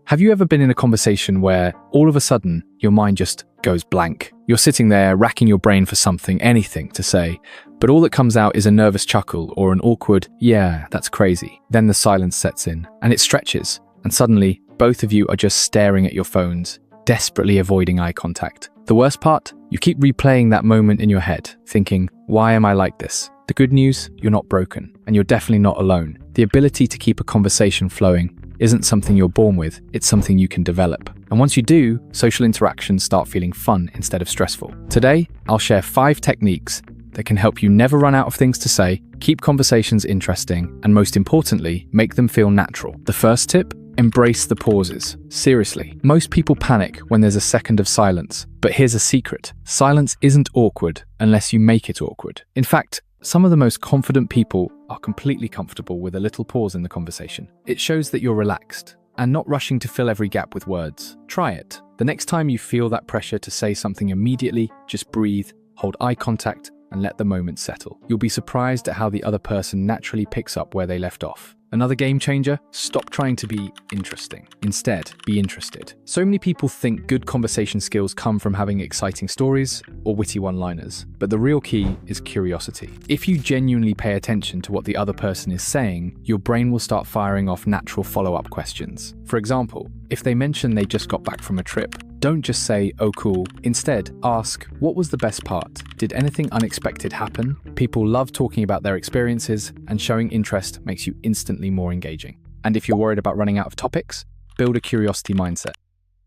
Have you ever been in a conversation where all of a sudden your mind just goes blank? You're sitting there racking your brain for something, anything to say, but all that comes out is a nervous chuckle or an awkward, "Yeah, that's crazy." Then the silence sets in and it stretches, and suddenly both of you are just staring at your phones, desperately avoiding eye contact. The worst part? You keep replaying that moment in your head, thinking, "Why am I like this?" The good news, you're not broken, and you're definitely not alone. The ability to keep a conversation flowing isn't something you're born with, it's something you can develop. And once you do, social interactions start feeling fun instead of stressful. Today, I'll share 5 techniques that can help you never run out of things to say, keep conversations interesting, and most importantly, make them feel natural. The first tip? Embrace the pauses. Seriously, most people panic when there's a second of silence, but here's a secret. Silence isn't awkward unless you make it awkward. In fact, some of the most confident people are completely comfortable with a little pause in the conversation. It shows that you're relaxed and not rushing to fill every gap with words. Try it. The next time you feel that pressure to say something immediately, just breathe, hold eye contact, and let the moment settle. You'll be surprised at how the other person naturally picks up where they left off. Another game changer? Stop trying to be interesting. Instead, be interested. So many people think good conversation skills come from having exciting stories or witty one-liners, but the real key is curiosity. If you genuinely pay attention to what the other person is saying, your brain will start firing off natural follow-up questions. For example, if they mention they just got back from a trip, don't just say, "Oh cool." Instead, ask, "What was the best part? Did anything unexpected happen?" People love talking about their experiences, and showing interest makes you instantly more engaging. And if you're worried about running out of topics, build a curiosity mindset.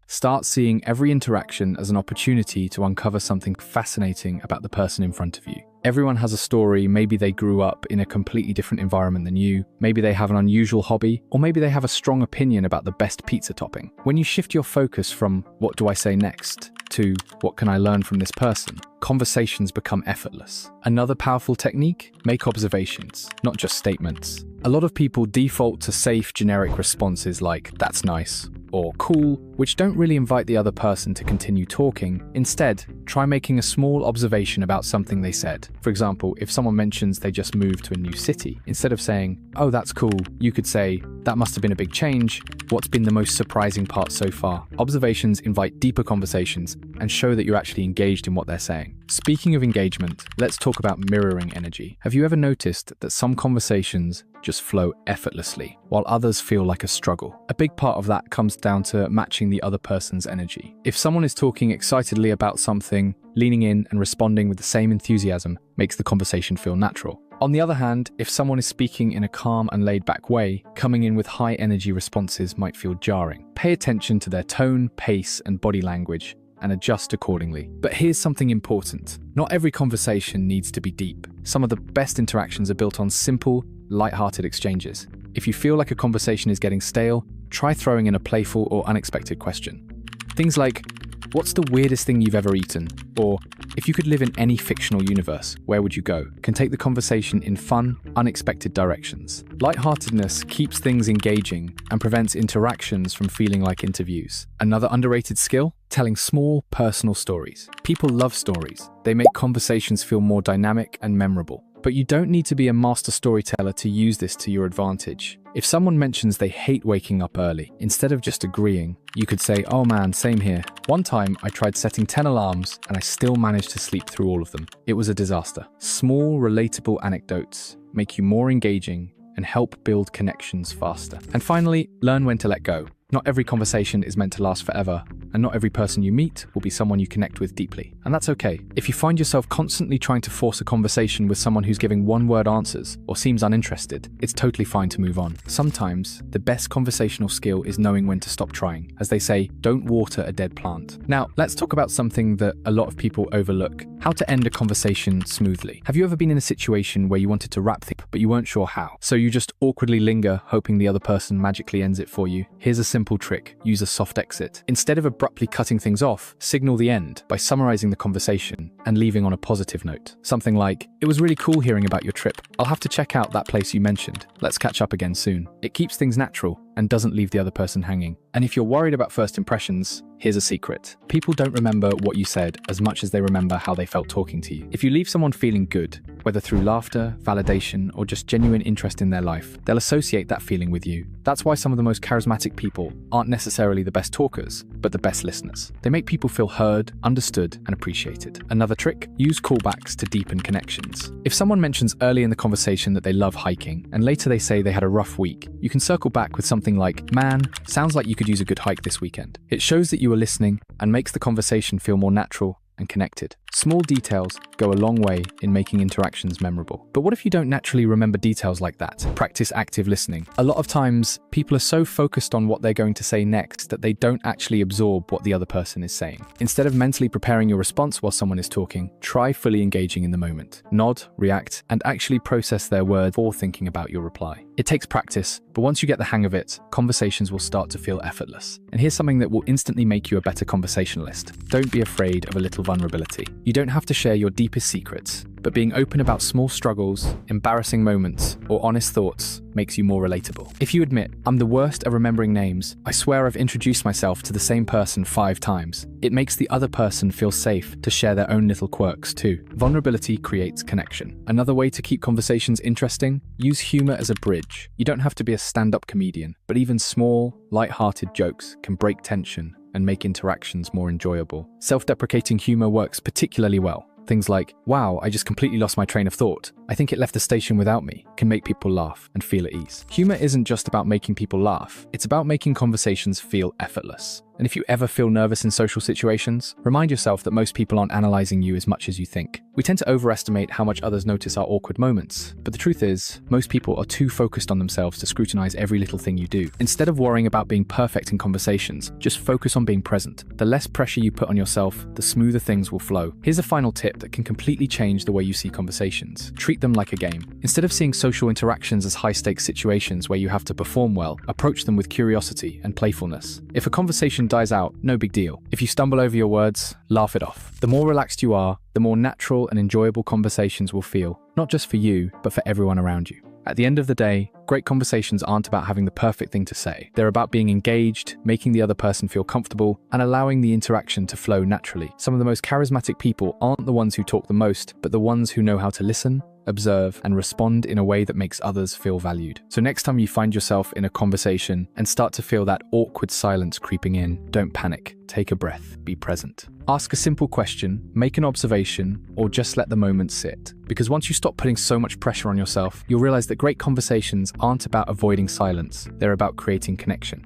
Start seeing every interaction as an opportunity to uncover something fascinating about the person in front of you. Everyone has a story. Maybe they grew up in a completely different environment than you. Maybe they have an unusual hobby, or maybe they have a strong opinion about the best pizza topping. When you shift your focus from "what do I say next" to "what can I learn from this person," conversations become effortless. Another powerful technique? Make observations, not just statements. A lot of people default to safe, generic responses like "that's nice" or "cool," which don't really invite the other person to continue talking. Instead, try making a small observation about something they said. For example, if someone mentions they just moved to a new city, instead of saying, "Oh, that's cool," you could say, "That must have been a big change. What's been the most surprising part so far?" Observations invite deeper conversations and show that you're actually engaged in what they're saying. Speaking of engagement, let's talk about mirroring energy. Have you ever noticed that some conversations just flow effortlessly, while others feel like a struggle? A big part of that comes down to matching the other person's energy. If someone is talking excitedly about something, leaning in and responding with the same enthusiasm makes the conversation feel natural. On the other hand, if someone is speaking in a calm and laid-back way, coming in with high energy responses might feel jarring. Pay attention to their tone, pace, and body language, and adjust accordingly. But here's something important. Not every conversation needs to be deep. Some of the best interactions are built on simple, light-hearted exchanges. If you feel like a conversation is getting stale, try throwing in a playful or unexpected question. Things like, "What's the weirdest thing you've ever eaten?" Or, "If you could live in any fictional universe, where would you go?" can take the conversation in fun, unexpected directions. Lightheartedness keeps things engaging and prevents interactions from feeling like interviews. Another underrated skill? Telling small, personal stories. People love stories. They make conversations feel more dynamic and memorable. But you don't need to be a master storyteller to use this to your advantage. If someone mentions they hate waking up early, instead of just agreeing, you could say, "Oh man, same here. One time I tried setting 10 alarms and I still managed to sleep through all of them. It was a disaster." Small, relatable anecdotes make you more engaging and help build connections faster. And finally, learn when to let go. Not every conversation is meant to last forever, and not every person you meet will be someone you connect with deeply. And that's okay. If you find yourself constantly trying to force a conversation with someone who's giving one-word answers or seems uninterested, it's totally fine to move on. Sometimes, the best conversational skill is knowing when to stop trying. As they say, don't water a dead plant. Now, let's talk about something that a lot of people overlook: how to end a conversation smoothly. Have you ever been in a situation where you wanted to wrap things, but you weren't sure how? So you just awkwardly linger, hoping the other person magically ends it for you? Here's a simple trick. Use a soft exit. Instead of abruptly cutting things off, signal the end by summarizing the conversation and leaving on a positive note. Something like, "It was really cool hearing about your trip. I'll have to check out that place you mentioned. Let's catch up again soon." It keeps things natural and doesn't leave the other person hanging. And if you're worried about first impressions, here's a secret. People don't remember what you said as much as they remember how they felt talking to you. If you leave someone feeling good, whether through laughter, validation, or just genuine interest in their life, they'll associate that feeling with you. That's why some of the most charismatic people aren't necessarily the best talkers, but the best listeners. They make people feel heard, understood, and appreciated. Another trick, use callbacks to deepen connections. If someone mentions early in the conversation that they love hiking, and later they say they had a rough week, you can circle back with something like, "Man, sounds like you could use a good hike this weekend." It shows that you are listening and makes the conversation feel more natural and connected. Small details go a long way in making interactions memorable. But what if you don't naturally remember details like that? Practice active listening. A lot of times, people are so focused on what they're going to say next that they don't actually absorb what the other person is saying. Instead of mentally preparing your response while someone is talking, try fully engaging in the moment. Nod, react, and actually process their words before thinking about your reply. It takes practice, but once you get the hang of it, conversations will start to feel effortless. And here's something that will instantly make you a better conversationalist. Don't be afraid of a little vulnerability. You don't have to share your deepest secrets, but being open about small struggles, embarrassing moments, or honest thoughts makes you more relatable. If you admit, "I'm the worst at remembering names. I swear I've introduced myself to the same person 5 times," it makes the other person feel safe to share their own little quirks too. Vulnerability creates connection. Another way to keep conversations interesting, use humor as a bridge. You don't have to be a stand-up comedian, but even small, light-hearted jokes can break tension and make interactions more enjoyable. Self-deprecating humor works particularly well. Things like, "Wow, I just completely lost my train of thought. I think it left the station without me," can make people laugh and feel at ease. Humor isn't just about making people laugh, it's about making conversations feel effortless. And if you ever feel nervous in social situations, remind yourself that most people aren't analyzing you as much as you think. We tend to overestimate how much others notice our awkward moments, but the truth is, most people are too focused on themselves to scrutinize every little thing you do. Instead of worrying about being perfect in conversations, just focus on being present. The less pressure you put on yourself, the smoother things will flow. Here's a final tip that can completely change the way you see conversations. Treat them like a game. Instead of seeing social interactions as high-stakes situations where you have to perform well, approach them with curiosity and playfulness. If a conversation dies out, no big deal. If you stumble over your words, laugh it off. The more relaxed you are, the more natural and enjoyable conversations will feel, not just for you, but for everyone around you. At the end of the day, great conversations aren't about having the perfect thing to say. They're about being engaged, making the other person feel comfortable, and allowing the interaction to flow naturally. Some of the most charismatic people aren't the ones who talk the most, but the ones who know how to listen, observe, and respond in a way that makes others feel valued. So next time you find yourself in a conversation and start to feel that awkward silence creeping in, don't panic. Take a breath. Be present. Ask a simple question, make an observation, or just let the moment sit. Because once you stop putting so much pressure on yourself, you'll realize that great conversations aren't about avoiding silence. They're about creating connection.